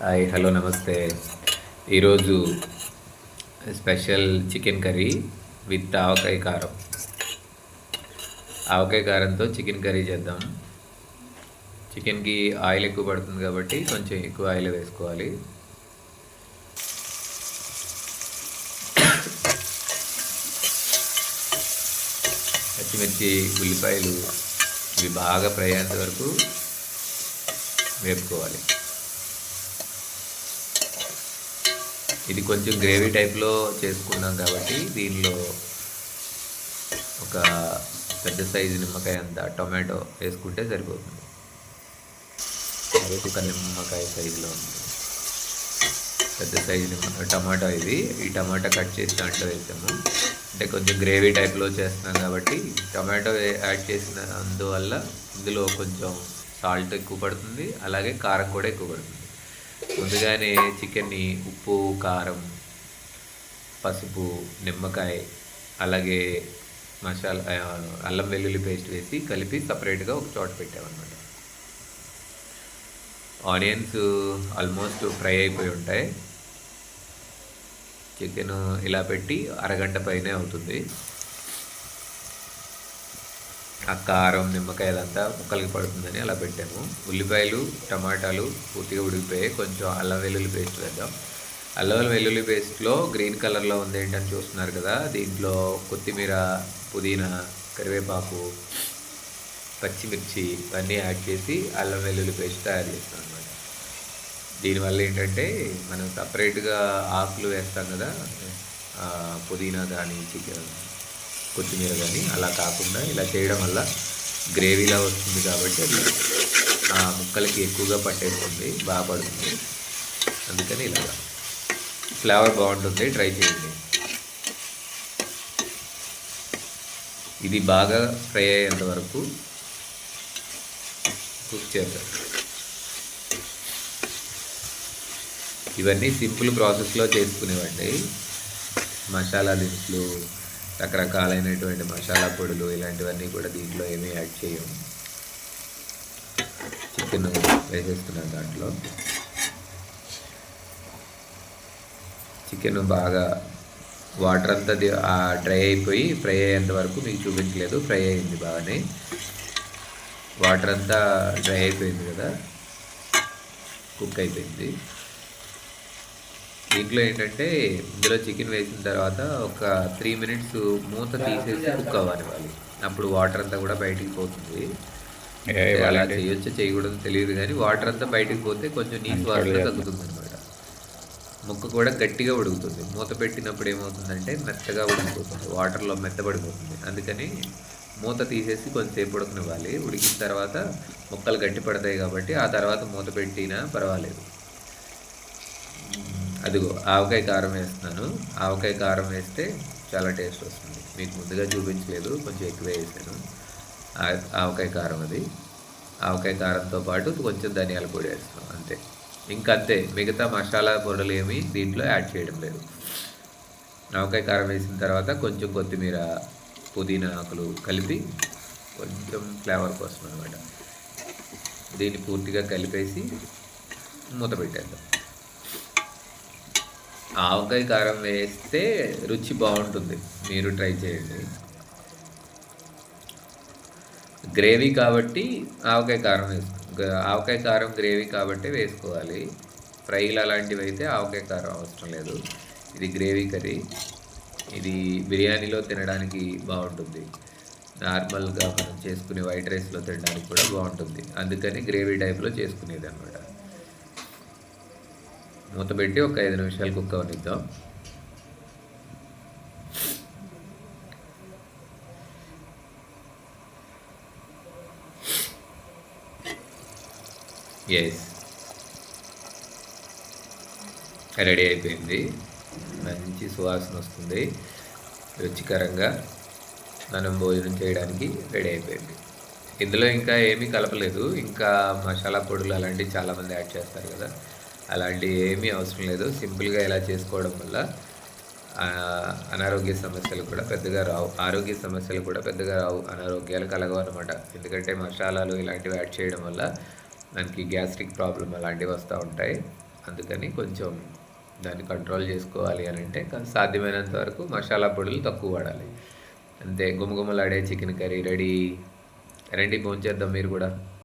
Hi hello నమస్తే. ఈరోజు special chicken curry with ఆవకాయ కారం. ఆవకాయ కారంతో చికెన్ కర్రీ చేద్దాం. చికెన్కి ఆయిల్ ఎక్కువ పడుతుంది కాబట్టి కొంచెం ఎక్కువ ఆయిల్ వేసుకోవాలి. పచ్చిమిర్చి, ఉల్లిపాయలు ఇవి బాగా ఫ్రై అయ్యేంత వరకు వేపుకోవాలి. ఇది కొంచెం గ్రేవీ టైప్లో చేసుకున్నాం కాబట్టి దీనిలో ఒక పెద్ద సైజు నిమ్మకాయ అంత టొమాటో వేసుకుంటే సరిపోతుంది. ఒక నిమ్మకాయ సైజులో ఉంది పెద్ద సైజు టమాటో. ఈ టమాటా కట్ చేసి దాంట్లో వేసాము. అంటే కొంచెం గ్రేవీ టైప్లో చేస్తున్నాం కాబట్టి టమాటో యాడ్ చేసిన అందువల్ల ఇందులో కొంచెం సాల్ట్ ఎక్కువ పడుతుంది, అలాగే కారం కూడా ఎక్కువ పడుతుంది. ముందుగానే చికెన్ని ఉప్పు, కారం, పసుపు, నిమ్మకాయ, అలాగే మసాలా, అల్లం వెల్లుల్లి పేస్ట్ వేసి కలిపి సపరేట్గా ఒక చోట పెట్టామన్నమాట. ఆనియన్స్ ఆల్మోస్ట్ ఫ్రై అయిపోయి ఉంటాయి. చికెన్ ఇలా పెట్టి అరగంట పైనే అవుతుంది. ఆ కారం, నిమ్మకాయ అదంతా ముక్కలకి పడుతుందని అలా పెట్టాము. ఉల్లిపాయలు, టమాటాలు పూర్తిగా ఉడికిపోయాయి. కొంచెం అల్లం వెల్లుల్లి పేస్ట్ వేద్దాం. అల్లం వెల్లుల్లి పేస్ట్లో గ్రీన్ కలర్లో ఉంది ఏంటని చూస్తున్నారు కదా, దీంట్లో కొత్తిమీర, పుదీనా, కరివేపాకు, పచ్చిమిర్చి ఇవన్నీ యాడ్ చేసి అల్లం వెల్లుల్లి పేస్ట్ తయారు చేస్తాం అనమాట. దీనివల్ల ఏంటంటే మనం సపరేట్గా ఆకులు వేస్తాం కదా, పుదీనా కానీ చికెన్ కొత్తిమీర కానీ అలా కాకుండా ఇలా చేయడం వల్ల గ్రేవీలా వస్తుంది కాబట్టి అది ఆ ముక్కలకి ఎక్కువగా పట్టేస్తుంది, బాగా పడుతుంది. అందుకని ఇలాగా ఫ్లేవర్ బాగుంటుంది, ట్రై చేయండి. ఇది బాగా ఫ్రై అయ్యేంత వరకు కుక్ చేద్దాం. ఇవన్నీ సింపుల్ ప్రాసెస్లో చేసుకునేవండి. మసాలా దినుసులు, రకరకాలైనటువంటి మసాలా పొడులు ఇలాంటివన్నీ కూడా దీంట్లో ఏమీ యాడ్ చేయము. చికెన్ వేసేస్తున్నాను. దాంట్లో చికెన్ బాగా వాటర్ అంతా డ్రై అయిపోయి ఫ్రై అయ్యేంత వరకు మీకు చూపించలేదు, ఫ్రై అయింది బాగానే. వాటర్ అంతా డ్రై అయిపోయింది కదా, కుక్ అయిపోయింది. దీంట్లో ఏంటంటే ఇందులో చికెన్ వేసిన తర్వాత ఒక 3 minutes మూత తీసేసి కుక్ అవ్వాలి. అప్పుడు వాటర్ అంతా కూడా బయటికి పోతుంది. అలా చేయొచ్చు చేయకూడదు తెలియదు, కానీ వాటర్ అంతా బయటికి పోతే కొంచెం నీసు వాసన తగ్గుతుంది అనమాట. ముక్క కూడా గట్టిగా ఉడుకుతుంది. మూత పెట్టినప్పుడు ఏమవుతుందంటే మెత్తగా ఉడికిపోతుంది, వాటర్లో మెత్తబడిపోతుంది. అందుకని మూత తీసేసి కొంచెంసేపు ఉడకనివ్వాలి. ఉడికిన తర్వాత ముక్కలు గట్టి పడతాయి కాబట్టి ఆ తర్వాత మూత పెట్టినా పర్వాలేదు. అదిగో ఆవకాయ కారం వేస్తున్నాను. ఆవకాయ కారం వేస్తే చాలా టేస్ట్ వస్తుంది. మీకు ముందుగా చూపించలేదు, కొంచెం ఎక్కువ వేసాను. ఆవకాయ కారం అది. ఆవకాయ కారంతో పాటు కొంచెం ధనియాల పొడి వేస్తాం, అంతే. ఇంకంతే, మిగతా మసాలా పొడులు ఏమీ దీంట్లో యాడ్ చేయడం లేదు. ఆవకాయ కారం వేసిన తర్వాత కొంచెం కొత్తిమీర, పుదీనా ఆకులు కలిపి కొంచెం ఫ్లేవర్ కోసం అనమాట. దీన్ని పూర్తిగా కలిపేసి మూత పెట్టేద్దాం. ఆవకాయ కారం వేస్తే రుచి బాగుంటుంది, మీరు ట్రై చేయండి. గ్రేవీ కాబట్టి ఆవకాయ కారం ఆవకాయ కారం గ్రేవీ కాబట్టి వేసుకోవాలి. ఫ్రైలు అలాంటివి అయితే ఆవకాయ కారం అవసరం లేదు. ఇది గ్రేవీ కర్రీ. ఇది బిర్యానీలో తినడానికి బాగుంటుంది, నార్మల్గా మనం చేసుకునే వైట్ రైస్లో తినడానికి కూడా బాగుంటుంది. అందుకని గ్రేవీ టైప్లో చేసుకునేది అనమాట. మూత పెట్టి ఒక 5 నిమిషాలు కుక్ అవనిద్దాం. ఎస్, రెడీ అయిపోయింది. మంచి సువాసన వస్తుంది, రుచికరంగా మనం భోజనం చేయడానికి రెడీ అయిపోయింది. ఇందులో ఇంకా ఏమీ కలపలేదు. ఇంకా మసాలా పొడులు అలాంటివి చాలామంది యాడ్ చేస్తారు కదా, అలాంటివి ఏమీ అవసరం లేదు. సింపుల్గా ఇలా చేసుకోవడం వల్ల అనారోగ్య సమస్యలు కూడా పెద్దగా రావు, ఆరోగ్య సమస్యలు కూడా పెద్దగా రావు, అనారోగ్యాలు కలగవు అనమాట. ఎందుకంటే మసాలాలు ఇలాంటివి యాడ్ చేయడం వల్ల మనకి గ్యాస్ట్రిక్ ప్రాబ్లం అలాంటివి వస్తూ ఉంటాయి. అందుకని కొంచెం దాన్ని కంట్రోల్ చేసుకోవాలి అని అంటే సాధ్యమైనంత వరకు మసాలా పొడులు తక్కువ వాడాలి. అంతే, గుమగుమలాడే చికెన్ కర్రీ రెడీ. రండి భోంచేద్దాం మీరు కూడా.